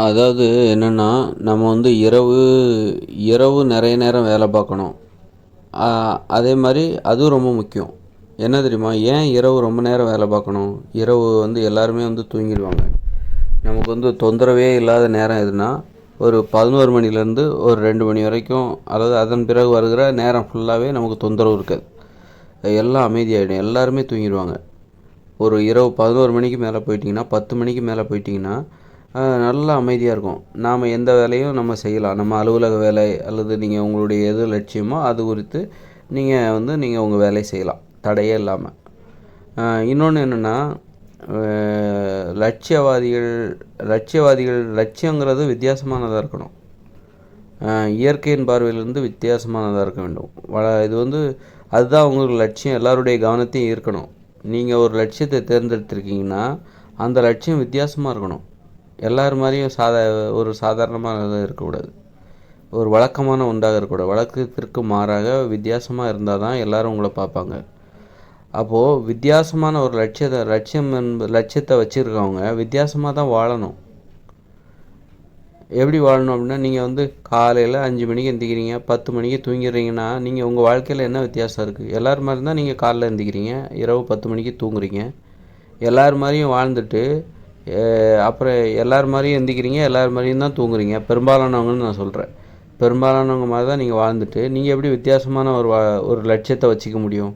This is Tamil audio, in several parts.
அதாவது என்னென்னா, நம்ம வந்து இரவு இரவு நிறைய நேரம் வேலை பார்க்கணும். அதே மாதிரி அதுவும் ரொம்ப முக்கியம். என்ன தெரியுமா? ஏன் இரவு ரொம்ப நேரம் வேலை பார்க்கணும்? இரவு வந்து எல்லாருமே வந்து தூங்கிடுவாங்க. நமக்கு வந்து தொந்தரவே இல்லாத நேரம் எதுனா, ஒரு 11 மணிலேருந்து ஒரு 2 மணி வரைக்கும், அதாவது அதன் பிறகு வருகிற நேரம் ஃபுல்லாகவே நமக்கு தொந்தரவு இருக்காது. எல்லாம் அமைதியாகிடும், எல்லாருமே தூங்கிடுவாங்க. ஒரு இரவு 11 மணிக்கு மேலே போயிட்டிங்கன்னா, 10 மணிக்கு மேலே போயிட்டிங்கன்னா நல்லா அமைதியாக இருக்கும். நாம் எந்த வேலையும் நம்ம செய்யலாம். நம்ம அலுவலக வேலை அல்லது நீங்கள் உங்களுடைய எது லட்சியமோ அது குறித்து நீங்கள் உங்கள் வேலையை செய்யலாம் தடையே இல்லாமல். இன்னொன்று என்னென்னா, லட்சியவாதிகள் லட்சியவாதிகள் லட்சியங்கிறது வித்தியாசமானதாக இருக்கணும். இயற்கையின் பார்வையிலிருந்து வித்தியாசமானதாக இருக்க வேண்டும். இது வந்து அதுதான் உங்களுக்கு லட்சியம், எல்லாருடைய கவனத்தையும் ஈர்க்கணும். நீங்கள் ஒரு லட்சியத்தை தேர்ந்தெடுத்திருக்கீங்கன்னா அந்த லட்சியம் வித்தியாசமாக இருக்கணும். எல்லார் மாதிரியும் ஒரு சாதாரணமாக இருக்கக்கூடாது. ஒரு வழக்கமான ஒன்றாக இருக்கக்கூடாது. வழக்கத்திற்கு மாறாக வித்தியாசமாக இருந்தால் தான் எல்லோரும் உங்களை பார்ப்பாங்க. அப்போது வித்தியாசமான ஒரு லட்சியத்தை வச்சுருக்கவங்க வித்தியாசமாக தான் வாழணும். எப்படி வாழணும் அப்படின்னா, நீங்கள் வந்து காலையில் 5 மணிக்கு எந்திக்கிறீங்க, 10 மணிக்கு தூங்கிடுறீங்கன்னா நீங்கள் உங்கள் வாழ்க்கையில் என்ன வித்தியாசம் இருக்குது? எல்லோரும் மாதிரி தான் நீங்கள் காலையில் எந்திக்கிறீங்க, இரவு 10 மணிக்கு தூங்குறீங்க. எல்லோரு மாதிரியும் வாழ்ந்துட்டு அப்புறம் எல்லோரு மாதிரியும் எந்திக்கிறீங்க, எல்லோரு மாதிரியும் தான் தூங்குறீங்க. பெரும்பாலானவங்கன்னு நான் சொல்கிறேன். பெரும்பாலானவங்க மாதிரி தான் நீங்கள் வாழ்ந்துட்டு நீங்கள் எப்படி வித்தியாசமான ஒரு லட்சியத்தை வச்சுக்க முடியும்?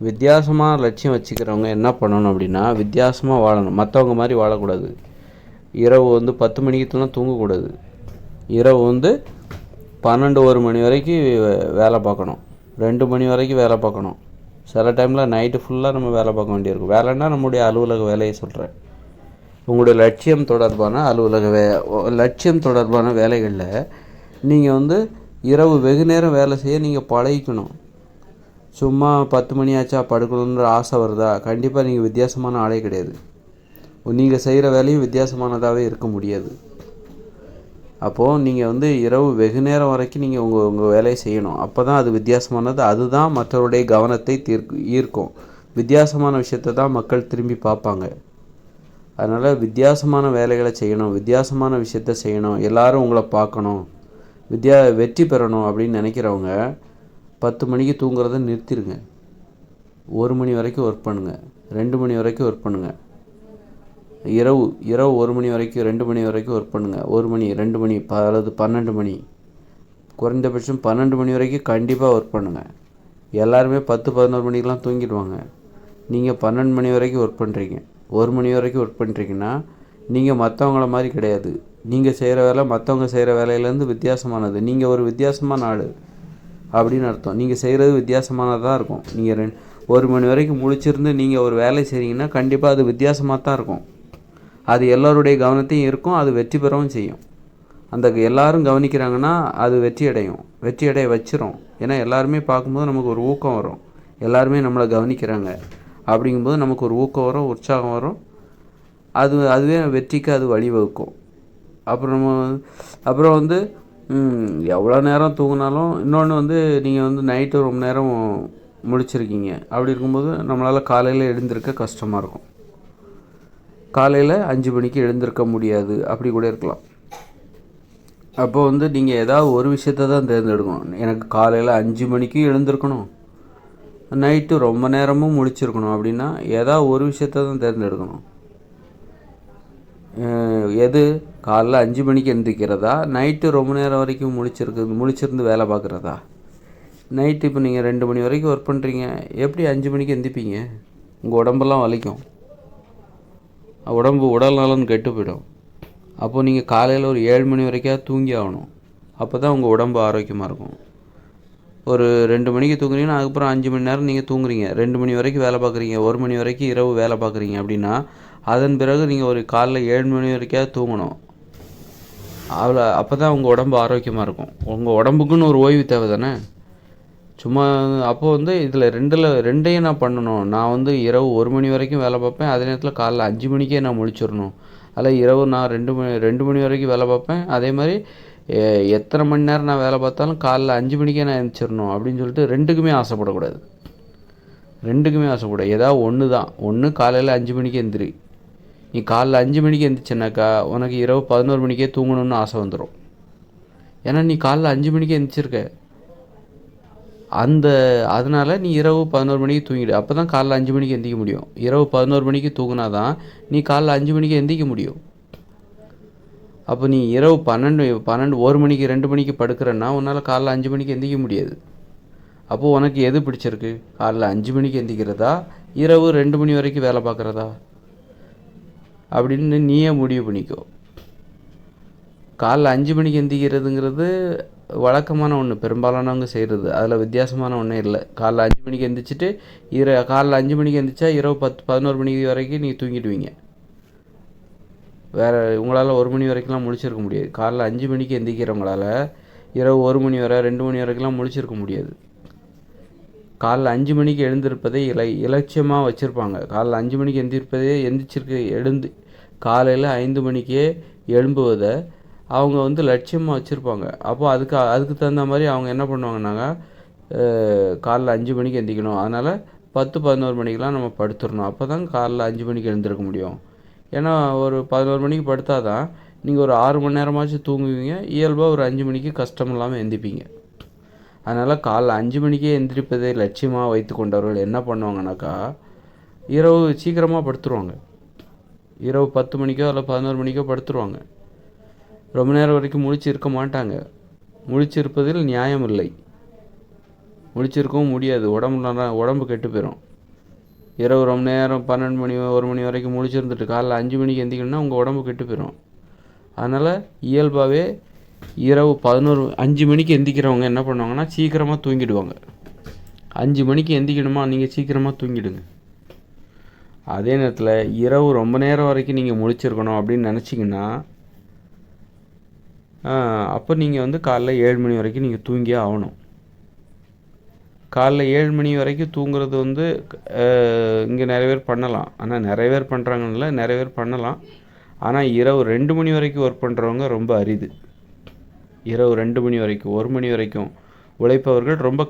வித்தியாசமான லட்சியம் வச்சுக்கிறவங்க என்ன பண்ணணும் அப்படின்னா, வித்தியாசமாக வாழணும். மற்றவங்க மாதிரி வாழக்கூடாது. இரவு வந்து 10 மணிக்கு தூங்கக்கூடாது. இரவு வந்து 12 1 மணி வரைக்கும் வேலை பார்க்கணும், 2 மணி வரைக்கும் வேலை பார்க்கணும். சில டைமில் நைட்டு ஃபுல்லாக நம்ம வேலை பார்க்க வேண்டியிருக்கும். வேலைன்னா நம்முடைய அலுவலக வேலையை சொல்கிறேன். உங்களுடைய லட்சியம் தொடர்பான வேலைகளில் நீங்கள் வந்து இரவு வெகு நேரம் வேலை செய்ய நீங்கள் பழகிக்கணும். சும்மா 10 மணி ஆச்சா படுக்கணுன்ற ஆசை வருதா? கண்டிப்பாக நீங்கள் வித்தியாசமான ஆளே கிடையாது. நீங்கள் செய்கிற வேலையும் வித்தியாசமானதாகவே இருக்க முடியாது. அப்போது நீங்கள் வந்து இரவு வெகு நேரம் வரைக்கும் நீங்கள் உங்கள் வேலையை செய்யணும். அப்போ தான் அது வித்தியாசமானது. அதுதான் மற்றவருடைய கவனத்தை ஈர்க்கும். வித்தியாசமான விஷயத்தை தான் மக்கள் திரும்பி பார்ப்பாங்க. அதனால் வித்தியாசமான வேலைகளை செய்யணும், வித்தியாசமான விஷயத்த செய்யணும், எல்லோரும் உங்களை பார்க்கணும், வெற்றி பெறணும் அப்படின்னு நினைக்கிறவங்க 10 மணிக்கு தூங்குறத நிறுத்திடுங்க. 1 மணி வரைக்கும் ஒர்க் பண்ணுங்கள், 2 மணி வரைக்கும் ஒர்க் பண்ணுங்கள். இரவு 1 மணி வரைக்கும் 2 மணி வரைக்கும் ஒர்க் பண்ணுங்கள். 1 மணி 2 மணி அல்லது 12 மணி, குறைந்தபட்சம் 12 மணி வரைக்கும் கண்டிப்பாக ஒர்க் பண்ணுங்கள். எல்லாருமே 10 11 மணிக்கெலாம் தூங்கிடுவாங்க. நீங்கள் 12 மணி வரைக்கும் ஒர்க் பண்ணுறீங்க, 1 மணி வரைக்கும் ஒர்க் பண்ணுறீங்கன்னா நீங்கள் மற்றவங்கள மாதிரி கிடையாது. நீங்கள் செய்கிற வேலை மற்றவங்க செய்கிற வேலையிலேருந்து வித்தியாசமானது. நீங்கள் ஒரு வித்தியாசமான ஆள் அப்படின்னு அர்த்தம். நீங்கள் செய்கிறது வித்தியாசமானதாக இருக்கும். நீங்கள் 1 மணி வரைக்கும் முழிச்சிருந்து நீங்கள் ஒரு வேலை செய்கிறீங்கன்னா கண்டிப்பாக அது வித்தியாசமாக தான் இருக்கும். அது எல்லோருடைய கவனத்தையும் இருக்கும், அது வெற்றி பெறவும் செய்யும். அந்த எல்லோரும் கவனிக்கிறாங்கன்னா அது வெற்றி அடைய வச்சிரும். ஏன்னா எல்லாருமே பார்க்கும்போது நமக்கு ஒரு ஊக்கம் வரும். எல்லாருமே நம்மளை கவனிக்கிறாங்க அப்படிங்கும்போது நமக்கு ஒரு ஊக்கம் வரும், உற்சாகம் வரும். அதுவே வெற்றிக்கு அது வழிவகுக்கும். அப்புறம் வந்து எவ்வளோ நேரம் தூங்கினாலும், இன்னொன்று வந்து நீங்கள் வந்து நைட்டு ரொம்ப நேரம் முழிச்சிருக்கீங்க. அப்படி இருக்கும்போது நம்மளால் காலையில் எழுந்திருக்க கஷ்டமாக இருக்கும். காலையில் 5 மணிக்கு எழுந்திருக்க முடியாது, அப்படி கூட இருக்கலாம். அப்போ வந்து நீங்கள் ஏதாவது ஒரு விஷயத்தை தான் தேர்ந்தெடுக்கணும். எனக்கு காலையில் 5 மணிக்கும் எழுந்திருக்கணும், நைட்டு ரொம்ப நேரமும் முழிச்சிருக்கணும் அப்படின்னா ஏதாவது ஒரு விஷயத்தை தான் தேர்ந்தெடுக்கணும். எது? காலைல 5 மணிக்கு எழுந்திரிக்கிறதா, நைட்டு ரொம்ப நேரம் வரைக்கும் முழிச்சிருந்து வேலை பார்க்குறதா? நைட்டு இப்போ நீங்கள் 2 மணி வரைக்கும் ஒர்க் பண்ணுறீங்க, எப்படி 5 மணிக்கு எழுந்திரிப்பீங்க? உங்கள் உடம்பெல்லாம் வலிக்கும், உடல் நலன் கெட்டு போயிடும். அப்போது நீங்கள் காலையில் ஒரு 7 மணி வரைக்கும் தூங்கி ஆகணும். அப்போ தான் உங்கள் உடம்பு ஆரோக்கியமாக இருக்கும். ஒரு 2 மணிக்கு தூங்குறீங்கன்னா அதுக்கப்புறம் 5 மணி நேரம் நீங்கள் தூங்குறீங்க, 2 மணி வரைக்கும் வேலை பார்க்குறீங்க, 1 மணி வரைக்கும் இரவு வேலை பார்க்குறீங்க அப்படின்னா அதன் பிறகு நீங்கள் ஒரு காலைல 7 மணி வரைக்கும் தூங்கணும். அப்போ தான் உங்கள் உடம்பு ஆரோக்கியமாக இருக்கும். உங்கள் உடம்புக்குன்னு ஒரு ஓய்வு தேவை தானே. சும்மா அப்போது வந்து இதில் ரெண்டையும் நான் பண்ணணும். நான் வந்து இரவு 1 மணி வரைக்கும் வேலை பார்ப்பேன், அதே நேரத்தில் காலைல 5 மணிக்கே நான் முழிச்சிடணும். அதில் இரவு நான் 2 மணி வரைக்கும் வேலை பார்ப்பேன், அதே மாதிரி எத்தனை மணி நேரம் நான் வேலை பார்த்தாலும் காலைல 5 மணிக்கே நான் எழுந்திரிச்சிடணும் அப்படின்னு சொல்லிட்டு ரெண்டுக்குமே ஆசைப்படக்கூடாது. ஏதாவது ஒன்று தான். ஒன்று காலையில் 5 மணிக்கு எந்திரி, நீ காலைல 5 மணிக்கு எழுந்திரிச்சனாக்கா உனக்கு இரவு 11 மணிக்கே தூங்கணும்னு ஆசை வந்துடும். ஏன்னா நீ காலைல 5 மணிக்கு எழுந்திரிச்சிருக்க. அதனால் நீ இரவு 11 மணிக்கு தூங்கிடு. அப்போ தான் காலைல 5 மணிக்கு எந்திரிக்க முடியும். இரவு 11 மணிக்கு தூங்கினா தான் நீ காலைல 5 மணிக்கு எந்திரிக்க முடியும். அப்போ நீ இரவு 1 மணிக்கு 2 மணிக்கு படுக்கிறன்னா உன்னால் காலைல 5 மணிக்கு எந்திரிக்க முடியாது. அப்போது உனக்கு எது பிடிச்சிருக்கு? காலைல 5 மணிக்கு எந்திரிக்கிறதா, இரவு 2 மணி வரைக்கும் வேலை பார்க்குறதா அப்படின்னு நீயே முடிவு பண்ணிக்கோ. காலைல 5 மணிக்கு எந்திரிக்கிறதுங்கிறது வழக்கமான ஒன்று, பெரும்பாலானவங்க செய்கிறது. அதில் வித்தியாசமான ஒன்றும் இல்லை. காலைல 5 மணிக்கு எந்திரிச்சிட்டு காலைல 5 மணிக்கு எந்திரிச்சா இரவு 11 மணி வரைக்கும் நீ தூங்கிடுவீங்க. வேறு உங்களால் 1 மணி வரைக்கும்லாம் முழிச்சிருக்க முடியாது. காலைல 5 மணிக்கு எந்திரிக்கிறவங்களால் இரவு 1 மணி வரை 2 மணி வரைக்கும்லாம் முழிச்சிருக்க முடியாது. காலைல 5 மணிக்கு எழுந்திருப்பதை இலட்சியமாக வச்சுருப்பாங்க. காலைல 5 மணிக்கு எழுந்து காலையில் 5 மணிக்கே எழும்புவதை அவங்க லட்சியமாக வச்சுருப்பாங்க. அப்போது அதுக்கு தகுந்த மாதிரி அவங்க என்ன பண்ணுவாங்கன்னாங்க, காலைல 5 மணிக்கு எந்திரிக்கணும், அதனால் 10-11 மணிக்கெலாம் நம்ம படுத்துடணும். அப்போ தான் காலைல 5 மணிக்கு எழுந்திருக்க முடியும். ஏன்னா ஒரு 11 மணிக்கு படுத்தா தான் நீங்கள் ஒரு 6 மணி நேரமாச்சும் தூங்குவீங்க. இயல்பாக ஒரு 5 மணிக்கு கஷ்டம் இல்லாமல் எந்திரிப்பீங்க. அதனால் காலைல 5 மணிக்கே எந்திரிப்பதை லட்சியமாக வைத்து கொண்டவர்கள் என்ன பண்ணுவாங்கனாக்கா, இரவு சீக்கிரமாக படுத்துருவாங்க. இரவு 10 மணிக்கோ இல்லை 11 மணிக்கோ படுத்துருவாங்க. ரொம்ப நேரம் வரைக்கும் முழிச்சிருக்க மாட்டாங்க. முழிச்சிருப்பதில் நியாயம் இல்லை. முழிச்சிருக்கவும் முடியாது. உடம்பு கெட்டு போயிடும். இரவு ரொம்ப நேரம் 12 மணி 1 மணி வரைக்கும் முழிச்சிருந்துட்டு காலைல 5 மணிக்கு எந்திரிக்கணும்னா உங்கள் உடம்பு கெட்டு போயிடும். அதனால் இயல்பாகவே இரவு 5 மணிக்கு எந்திரிக்கிறவங்க என்ன பண்ணுவாங்கன்னா சீக்கிரமாக தூங்கிடுவாங்க. 5 மணிக்கு எந்திரிக்கணுமா, நீங்கள் சீக்கிரமாக தூங்கிடுங்க. அதே நேரத்தில் இரவு ரொம்ப நேரம் வரைக்கும் நீங்கள் முழிச்சிருக்கணும் அப்படின்னு நினச்சிங்கன்னா அப்போ நீங்கள் காலைல 7 மணி வரைக்கும் நீங்கள் தூங்கியே ஆகணும். காலைல 7 மணி வரைக்கும் தூங்குறது இங்கே நிறைய பேர் பண்ணலாம். ஆனால் நிறைய பேர் பண்ணுறாங்கன்னு நிறைய பேர் பண்ணலாம். ஆனால் இரவு 2 மணி வரைக்கும் ஒர்க் பண்ணுறவங்க ரொம்ப அரிது. இரவு 2 மணி வரைக்கும் 1 மணி வரைக்கும் உழைப்பவர்கள் ரொம்ப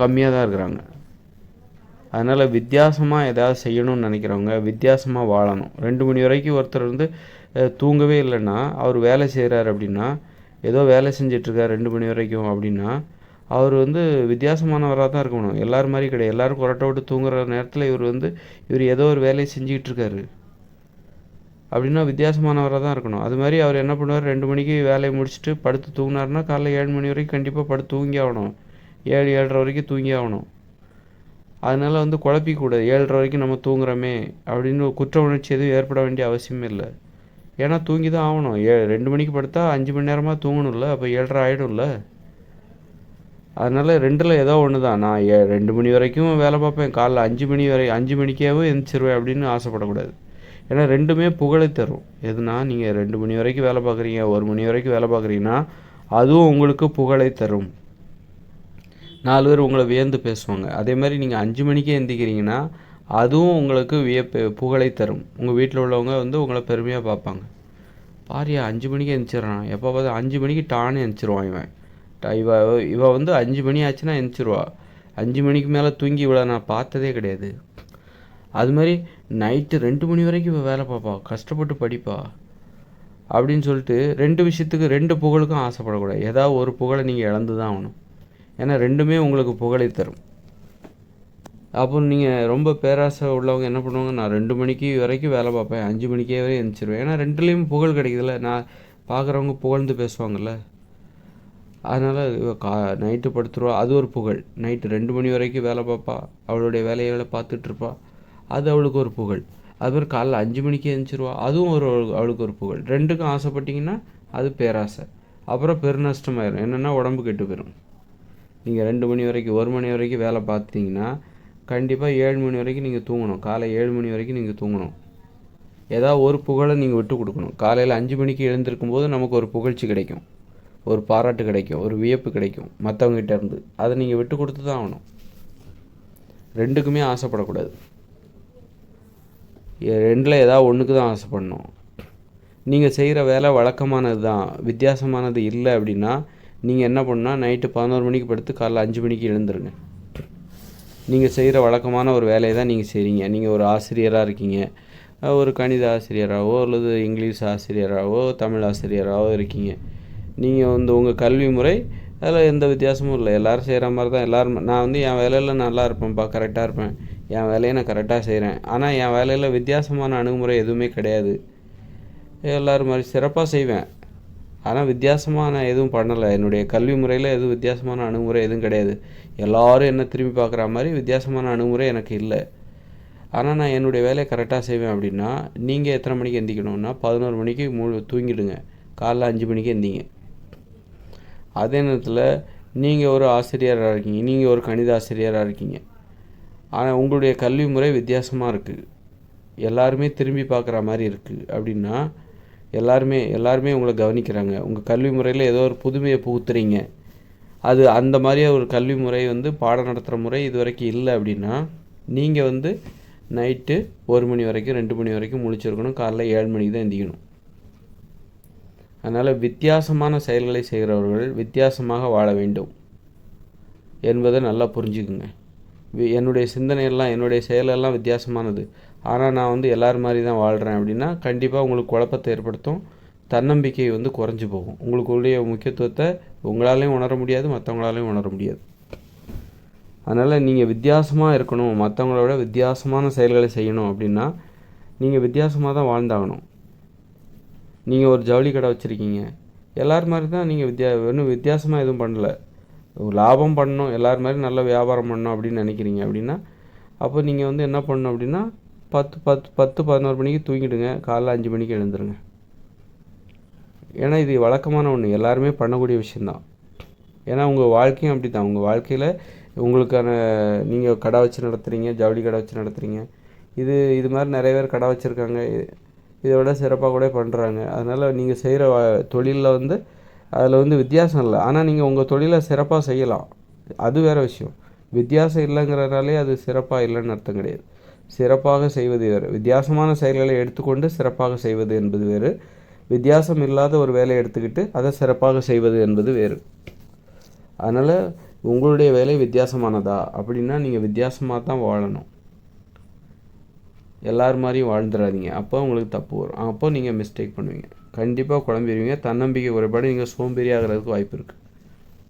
கம்மியாக தான் இருக்கிறாங்க. அதனால் வித்தியாசமாக ஏதாவது செய்யணும்னு நினைக்கிறவங்க வித்தியாசமாக வாழணும். 2 மணி வரைக்கும் ஒருத்தர் தூங்கவே இல்லைன்னா, அவர் வேலை செய்கிறார் அப்படின்னா, ஏதோ வேலை செஞ்சிட்ருக்கார் 2 மணி வரைக்கும் அப்படின்னா, அவர் வித்தியாசமானவராக தான் இருக்கணும். எல்லோரும் மாதிரி கிடையாது. எல்லோரும் கொரட்டை விட்டு தூங்குற நேரத்தில் இவர் ஏதோ ஒரு வேலையை செஞ்சுக்கிட்டு இருக்காரு அப்படின்னா வித்தியாசமானவராக தான் இருக்கணும். அது மாதிரி அவர் என்ன பண்ணுவார், 2 மணிக்கு வேலையை முடிச்சுட்டு படுத்து தூங்கினார்னா காலைல 7 மணி வரைக்கும் கண்டிப்பாக படுத்து தூங்கி ஆகணும். 7-7:30 வரைக்கும் தூங்கி ஆகணும். அதனால் குழப்பிக்கூடாது. 7:30 வரைக்கும் நம்ம தூங்குறோமே அப்படின்னு குற்ற உணர்ச்சி எதுவும் ஏற்பட வேண்டிய அவசியமே இல்லை. ஏன்னா தூங்கி தான் ஆகணும். 2 மணிக்கு படுத்தா 5 மணி நேரமாக தூங்கணும்ல, அப்போ 7:30 ஆகிடும்ல. அதனால் 2ல் ஏதோ ஒன்று தான். நான் 2 மணி வரைக்கும் வேலை பார்ப்பேன், காலைல 5 மணிக்கேவும் எழுந்திரிச்சிருவேன் அப்படின்னு ஆசைப்படக்கூடாது. ஏன்னா 2மே புகழை தரும். எதுனா நீங்கள் 2 மணி வரைக்கும் வேலை பார்க்குறீங்க, 1 மணி வரைக்கும் வேலை பார்க்குறீங்கன்னா அதுவும் உங்களுக்கு புகழை தரும். 4 பேர் உங்களை வியந்து பேசுவாங்க. அதே மாதிரி நீங்கள் 5 மணிக்கே எழுந்திரிக்கிறீங்கன்னா அதுவும் உங்களுக்கு புகழை தரும். உங்கள் வீட்டில் உள்ளவங்க உங்களை பெருமையாக பார்ப்பாங்க. பாரியா 5 மணிக்கு எழுந்திரிச்சிட்றான், எப்போ பார்த்தா 5 மணிக்கு டான்னு எழுந்திரிச்சிருவான் இவன். இவ 5 மணி ஆச்சுன்னா எழுந்திரிச்சிருவா. 5 மணிக்கு மேலே தூங்கி இவ்வளோ நான் பார்த்ததே கிடையாது. அது மாதிரி நைட்டு 2 மணி வரைக்கும் இவள் வேலை பார்ப்பா, கஷ்டப்பட்டு படிப்பா அப்படின்னு சொல்லிட்டு 2 விஷயத்துக்கு 2 புகழுக்கும் ஆசைப்படக்கூடாது. ஏதாவது ஒரு புகழை நீங்கள் இழந்து தான் ஆகணும். ஏன்னா 2மே உங்களுக்கு புகழை தரும். அப்போ நீங்கள் ரொம்ப பேராசை உள்ளவங்க என்ன பண்ணுவாங்க, நான் 2 மணிக்கு வரைக்கும் வேலை பார்ப்பேன், 5 மணிக்கே வரை எழுந்திரிச்சிருவேன். ஏன்னா 2லேயும் புகழ் கிடைக்குதுல்ல, நான் பார்க்குறவங்க புகழ்ந்து பேசுவாங்கள்ல. அதனால் நைட்டு படுத்துருவா, அது ஒரு புகழ். நைட்டு 2 மணி வரைக்கும் வேலை பார்ப்பா, அவளுடைய வேலைகளை பார்த்துட்ருப்பா, அது அவளுக்கு ஒரு புகழ். அதுமாதிரி காலைல 5 மணிக்கு எழுந்திரிச்சிருவா, அதுவும் அவளுக்கு ஒரு புகழ். 2க்கும் ஆசைப்பட்டிங்கன்னா அது பேராசை. அப்புறம் பெருநஷ்டமாயிரும். என்னென்னா உடம்பு கெட்டு போயிடும். நீங்கள் 2 மணி வரைக்கும் 1 மணி வரைக்கும் வேலை பார்த்தீங்கன்னா கண்டிப்பாக 7 மணி வரைக்கும் நீங்கள் தூங்கணும். காலை 7 மணி வரைக்கும் நீங்கள் தூங்கணும். ஏதாவது ஒரு புகழை நீங்கள் விட்டு கொடுக்கணும். காலையில் 5 மணிக்கு எழுந்திருக்கும் போது நமக்கு ஒரு புகழ்ச்சி கிடைக்கும், ஒரு பாராட்டு கிடைக்கும், ஒரு வியப்பு கிடைக்கும் மற்றவங்ககிட்ட இருந்து. அதை நீங்கள் விட்டு கொடுத்து தான் ஆகணும். 2க்குமே ஆசைப்படக்கூடாது. 2ல் ஏதாவது ஒன்றுக்கு தான் ஆசைப்படணும். நீங்கள் செய்கிற வேலை வழக்கமானது தான், வித்தியாசமானது இல்லை அப்படின்னா நீங்கள் என்ன பண்ணால் நைட்டு 11 மணிக்கு படுத்து காலைல 5 மணிக்கு எழுந்துருங்க. நீங்கள் செய்கிற வழக்கமான ஒரு வேலையை தான் நீங்கள் செய்கிறீங்க. நீங்கள் ஒரு ஆசிரியராக இருக்கீங்க, ஒரு கணித ஆசிரியராகவோ அல்லது இங்கிலீஷ் ஆசிரியராகவோ தமிழ் ஆசிரியராகவோ இருக்கீங்க. நீங்கள் வந்து உங்கள் கல்வி முறை அதில் எந்த வித்தியாசமும் இல்லை. எல்லோரும் செய்கிற மாதிரி தான். எல்லோரும் நான் வந்து என் வேலையில் நல்லா இருப்பேன்ப்பா, கரெக்டாக இருப்பேன், என் வேலையை நான் கரெக்டாக செய்கிறேன். ஆனால் என் வேலையில் வித்தியாசமான அணுகுமுறை எதுவுமே கிடையாது. எல்லோரும் மாதிரி சிறப்பாக செய்வேன், ஆனால் வித்தியாசமாக நான் எதுவும் பண்ணலை. என்னுடைய கல்வி முறையில் எதுவும் வித்தியாசமான அணுகுமுறை எதுவும் கிடையாது. எல்லோரும் என்ன திரும்பி பார்க்குற மாதிரி வித்தியாசமான அணுகுமுறை எனக்கு இல்லை. ஆனால் நான் என்னுடைய வேலையை கரெக்டாக செய்வேன். அப்படின்னா நீங்கள் எத்தனை மணிக்கு எந்திக்கணும்னா 11 மணிக்கு தூங்கிடுங்க, காலைல 5 மணிக்கு எந்திங்க. அதே நேரத்தில் நீங்கள் ஒரு ஆசிரியராக இருக்கீங்க, நீங்கள் ஒரு கணித ஆசிரியராக இருக்கீங்க, ஆனால் உங்களுடைய கல்வி முறை வித்தியாசமாக இருக்குது, எல்லாருமே திரும்பி பார்க்குற மாதிரி இருக்குது. அப்படின்னா எல்லாருமே உங்களை கவனிக்கிறாங்க. உங்கள் கல்வி முறையில் ஏதோ ஒரு புதுமையை புகுத்துறீங்க. அது அந்த மாதிரியே ஒரு கல்வி முறை வந்து பாடம் நடத்துகிற முறை இது வரைக்கும் இல்லை. அப்படின்னா நீங்கள் வந்து நைட்டு 1 மணி வரைக்கும் 2 மணி வரைக்கும் முழிச்சிருக்கணும், காலைல 7 மணிக்கு தான் எந்திக்கணும். அதனால் வித்தியாசமான செயல்களை செய்கிறவர்கள் வித்தியாசமாக வாழ வேண்டும் என்பதை நல்லா புரிஞ்சுக்குங்க. என்னுடைய சிந்தனையெல்லாம் என்னுடைய செயலெல்லாம் வித்தியாசமானது, ஆனால் நான் வந்து எல்லோரும் மாதிரி தான் வாழ்கிறேன் அப்படின்னா கண்டிப்பாக உங்களுக்கு குழப்பத்தை ஏற்படுத்தும். தன்னம்பிக்கை வந்து குறைஞ்சி போகும். உங்களுக்குடைய முக்கியத்துவத்தை உங்களாலையும் உணர முடியாது, மற்றவங்களாலையும் உணர முடியாது. அதனால் நீங்கள் வித்தியாசமாக இருக்கணும், மற்றவங்களோட வித்தியாசமான செயல்களை செய்யணும் அப்படின்னா நீங்கள் வித்தியாசமாக தான் வாழ்ந்தாகணும். நீங்கள் ஒரு ஜவுளி கடை வச்சுருக்கீங்க, எல்லோரும் மாதிரி தான் நீங்கள் ஒன்றும் வித்தியாசமாக எதுவும் பண்ணலை. லாபம் பண்ணணும், எல்லோரும் மாதிரி நல்ல வியாபாரம் பண்ணணும் அப்படின்னு நினைக்கிறீங்க. அப்படின்னா அப்போ நீங்கள் வந்து என்ன பண்ணணும் அப்படின்னா 11 மணிக்கு தூங்கிடுங்க, காலைல 5 மணிக்கு எழுந்துருங்க. ஏன்னா இது வழக்கமான ஒன்று, எல்லாருமே பண்ணக்கூடிய விஷயந்தான். ஏன்னா உங்கள் வாழ்க்கையும் அப்படி தான். உங்கள் வாழ்க்கையில் உங்களுக்கான நீங்கள் கடை வச்சு நடத்துகிறீங்க, ஜவுளி கடை வச்சு நடத்துகிறீங்க, இது மாதிரி நிறைய பேர் கடை வச்சுருக்காங்க, இதை விட சிறப்பாக கூட பண்ணுறாங்க. அதனால் நீங்கள் செய்கிற தொழிலில் வந்து அதில் வந்து வித்தியாசம் இல்லை. ஆனால் நீங்கள் உங்கள் தொழிலை சிறப்பாக செய்யலாம், அது வேறு விஷயம். வித்தியாசம் இல்லைங்கிறனாலே அது சிறப்பாக இல்லைன்னு அர்த்தம் கிடையாது. சிறப்பாக செய்வது வேறு, வித்தியாசமான செயல்களை எடுத்துக்கொண்டு சிறப்பாக செய்வது என்பது வேறு, வித்தியாசம் இல்லாத ஒரு வேலையை எடுத்துக்கிட்டு அதை சிறப்பாக செய்வது என்பது வேறு. அதனால் உங்களுடைய வேலை வித்தியாசமானதா அப்படின்னா நீங்கள் வித்தியாசமாக தான் வாழணும், எல்லோரும் மாதிரியும் வாழ்ந்துடாதீங்க. அப்போ உங்களுக்கு தப்பு வரும், அப்போ நீங்கள் மிஸ்டேக் பண்ணுவீங்க, கண்டிப்பாக குழம்பிடுவீங்க. தன்னம்பிக்கை குறைபாடு, நீங்கள் சோம்பேறி ஆகிறதுக்கு வாய்ப்பு இருக்குது.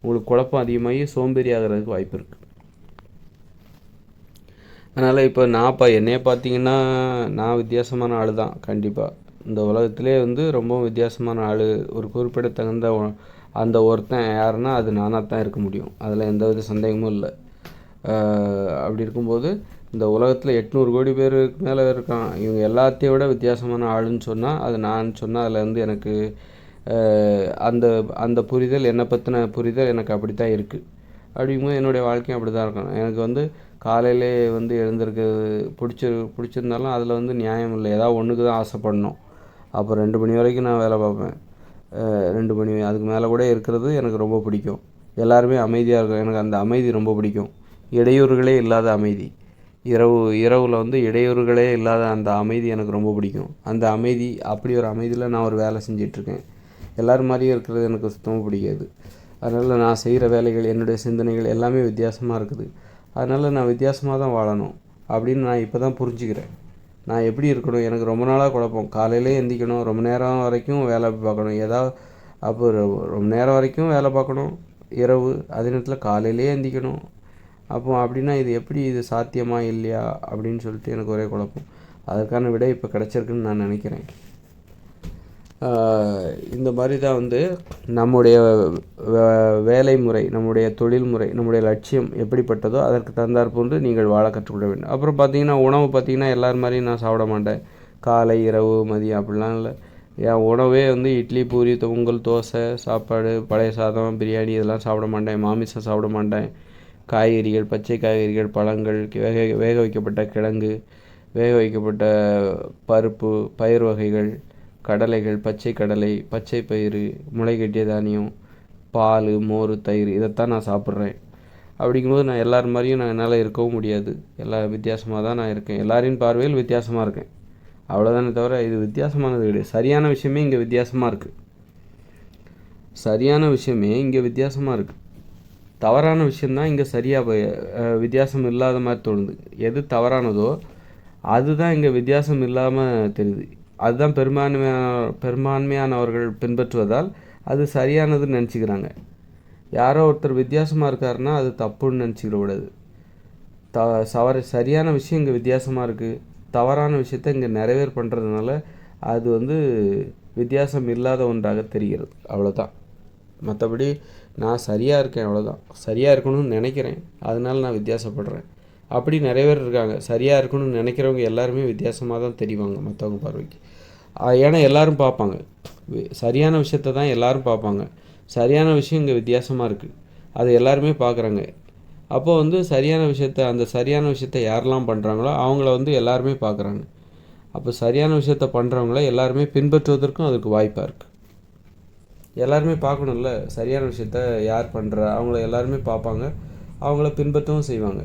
உங்களுக்கு குழப்பம் அதிகமாகி சோம்பேறி ஆகிறதுக்கு வாய்ப்பு இருக்குது. அதனால் இப்போ என்னையே பார்த்தீங்கன்னா நான் வித்தியாசமான ஆள் தான். கண்டிப்பாக இந்த உலகத்திலே வந்து ரொம்ப வித்தியாசமான ஆள், ஒரு குறிப்பிடத்தகுந்த அந்த ஒருத்தன் யாருன்னா அது நானாக தான் இருக்க முடியும், அதில் எந்தவித சந்தேகமும் இல்லை. அப்படி இருக்கும்போது இந்த உலகத்தில் 800 கோடி பேருக்கு மேலே இருக்கான், இவங்க எல்லாத்தையும் விட வித்தியாசமான ஆளுன்னு சொன்னால் அது நான் சொன்னால் அதில் வந்து எனக்கு அந்த அந்த புரிதல், என்னை பற்றின புரிதல் எனக்கு அப்படி தான் இருக்குது. அப்படிங்கும்போது என்னுடைய வாழ்க்கையும் அப்படி தான் இருக்கணும். எனக்கு வந்து காலையிலே வந்து எழுந்திருக்கிறது பிடிச்சிருந்தாலும் அதில் வந்து நியாயம் இல்லை, ஏதாவது ஒன்றுக்கு தான் ஆசைப்படணும். அப்போ 2 மணி வரைக்கும் நான் வேலை பார்ப்பேன், 2 மணி அதுக்கு மேலே கூட இருக்கிறது எனக்கு ரொம்ப பிடிக்கும். எல்லாருமே அமைதியாக இருக்கும், எனக்கு அந்த அமைதி ரொம்ப பிடிக்கும். இடையூறுகளே இல்லாத அமைதி, இரவில் வந்து இடையூறுகளே இல்லாத அந்த அமைதி எனக்கு ரொம்ப பிடிக்கும். அந்த அமைதி, அப்படி ஒரு அமைதியில் நான் ஒரு வேலை செஞ்சிட்ருக்கேன். எல்லோரும் மாதிரியும் இருக்கிறது எனக்கு சுத்தமாக பிடிக்காது. அதனால் நான் செய்கிற வேலைகள், என்னுடைய சிந்தனைகள் எல்லாமே வித்தியாசமாக இருக்குது. அதனால் நான் வித்தியாசமாக தான் வாழணும் அப்படின்னு நான் இப்போ தான் புரிஞ்சுக்கிறேன். நான் எப்படி இருக்கணும், எனக்கு ரொம்ப நாளாக குழப்பம். காலையிலே எந்திக்கணும், ரொம்ப நேரம் வரைக்கும் வேலை பார்க்கணும், அப்போ ரொம்ப நேரம் வரைக்கும் வேலை பார்க்கணும் இரவு, அதே நேரத்தில் காலையிலே எந்திக்கணும். அப்போ அப்படின்னா இது சாத்தியமா இல்லையா அப்படின்னு சொல்லிட்டு எனக்கு ஒரே குழப்பம். அதற்கான விடை இப்போ கிடச்சிருக்குன்னு நான் நினைக்கிறேன். இந்த மாதிரி தான் வந்து நம்முடைய வேலை முறை, நம்முடைய தொழில் முறை, நம்முடைய லட்சியம் எப்படிப்பட்டதோ அதற்கு தகுந்தாற்போன்று நீங்கள் வாழ கற்றுக்கொள்ள வேண்டும். அப்புறம் பார்த்திங்கன்னா உணவு பார்த்திங்கன்னா எல்லோரும் மாதிரியும் நான் சாப்பிட மாட்டேன், காலை இரவு மதியம் அப்படிலாம் இல்லை. என் உணவே வந்து இட்லி பூரி பொங்கல் தோசை சாப்பாடு, பழைய சாதம் பிரியாணி இதெல்லாம் சாப்பிட மாட்டேன், மாமிசம் சாப்பிட மாட்டேன். காய்கறிகள், பச்சை காய்கறிகள், பழங்கள், வேக வைக்கப்பட்ட கிழங்கு, வேக வைக்கப்பட்ட பருப்பு, பயிர் வகைகள், கடலைகள், பச்சை கடலை, பச்சை பயிறு, முளைகட்டிய தானியம், பால், மோர், தயிர், இதைத்தான் நான் சாப்பிட்றேன். அப்படிங்கும்போது நான் எல்லோரும் மாதிரியும் என்னால் இருக்கவும் முடியாது. வித்தியாசமாக தான் நான் இருக்கேன், எல்லாரின் பார்வையில் வித்தியாசமாக இருக்கேன், அவ்வளோதானே தவிர இது வித்தியாசமானது கிடையாது. சரியான விஷயமே இங்கே வித்தியாசமாக இருக்குது, சரியான விஷயமே இங்கே வித்தியாசமாக இருக்குது. தவறான விஷயந்தான் இங்கே சரியாக வித்தியாசம் இல்லாத மாதிரி தோணுது. எது தவறானதோ அதுதான் இங்கே வித்தியாசம் இல்லாமல் தெரியுது. அதுதான் பெரும்பான்மையானவர்கள் பின்பற்றுவதால் அது சரியானதுன்னு நினச்சிக்கிறாங்க. யாரோ ஒருத்தர் வித்தியாசமாக இருக்காருன்னா அது தப்புன்னு நினச்சிக்கிட கூடாது. சரியான விஷயம் இங்கே வித்தியாசமாக இருக்குது, தவறான விஷயத்தை இங்கே நிறைவேறு பண்ணுறதுனால அது வித்தியாசம் இல்லாத ஒன்றாக தெரிகிறது. அவ்வளோதான். மற்றபடி நான் சரியாக இருக்கேன், அவ்வளோதான். சரியாக இருக்கணும்னு நினைக்கிறேன், அதனால நான் வித்தியாசப்படுறேன். அப்படி நிறைய பேர் இருக்காங்க. சரியாக இருக்கணும்னு நினைக்கிறவங்க எல்லாருமே வித்தியாசமாக தான் தெரிவாங்க மற்றவங்க பார்வைக்கு. ஏன்னா எல்லோரும் பார்ப்பாங்க, சரியான விஷயத்த தான் எல்லோரும் பார்ப்பாங்க. சரியான விஷயம் இங்கே வித்தியாசமாக இருக்குது, அது எல்லாருமே பார்க்குறாங்க. அப்போது அந்த சரியான விஷயத்த யாரெல்லாம் பண்ணுறாங்களோ அவங்கள எல்லாருமே பார்க்குறாங்க. அப்போ சரியான விஷயத்த பண்ணுறவங்கள எல்லாருமே பின்பற்றுவதற்கும் அதுக்கு வாய்ப்பாக இருக்குது. எல்லாருமே பார்க்கணும்ல, சரியான விஷயத்த யார் பண்ணுறா அவங்கள எல்லாருமே பார்ப்பாங்க, அவங்கள பின்பற்றவும் செய்வாங்க.